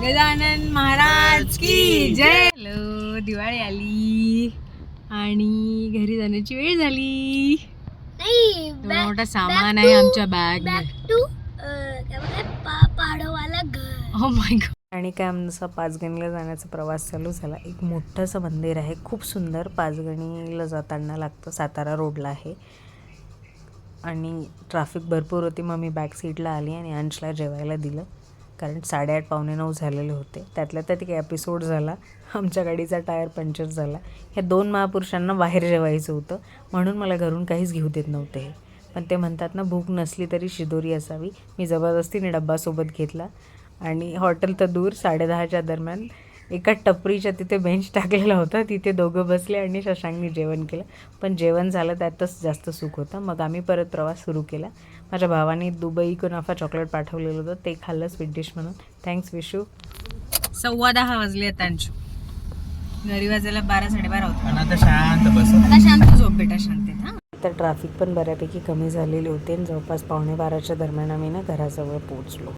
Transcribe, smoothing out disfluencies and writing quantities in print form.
गजानन महाराज की जय. हॅलो, दिवाळी आली आणि घरी जाण्याची वेळ झाली. मोठा सामान आहे आमच्या बॅग. Oh my God. आणि काय आमचा पाचगणीला जाण्याचा प्रवास चालू झाला. एक मोठंसं मंदिर आहे, खूप सुंदर. पाचगणीला जाताना लागतं, सातारा रोडला आहे. आणि ट्रॅफिक भरपूर होती. मग मी बॅक सीटला आली आणि अंशला जेवायला दिलं, कारण 8:30 पावणे 9 झालेले होते. त्यातल्या त्यात एक एपिसोड झाला, आमच्या गाडीचा टायर पंक्चर झाला. ह्या 2 महापुरुषांना बाहेर जेवायचं होतं, म्हणून मला घरून काहीच घेऊ देत नव्हते हे. पण ते म्हणतात ना, भूक नसली तरी शिदोरी असावी. मी जबरदस्तीने डब्बासोबत घेतला आणि हॉटेल तर दूर, 10:30च्या दरम्यान एका टपरीच्या तिथे बेंच टाकलेला होता, तिथे दोघं बसले आणि शशांकनी जेवण केलं. पण जेवण झालं त्यातच जास्त सुख होतं. मग आम्ही परत प्रवास सुरू केला. माझ्या भावाने दुबई कुनाफा चॉकलेट पाठवलेलं होतं, ते खाल्लं स्वीट डिश म्हणून. थँक्स विशू. 10:15 वाजले त्यांची, घरी वाजायला 12 साडेबारा होते. आता शांत बस, आता शांत झोप बेटा, शांत. हां, तर ट्रॅफिक पण बऱ्यापैकी कमी झालेली होती आणि जवळपास 11:15च्या दरम्यान आम्ही ना घराजवळ पोहोचलो.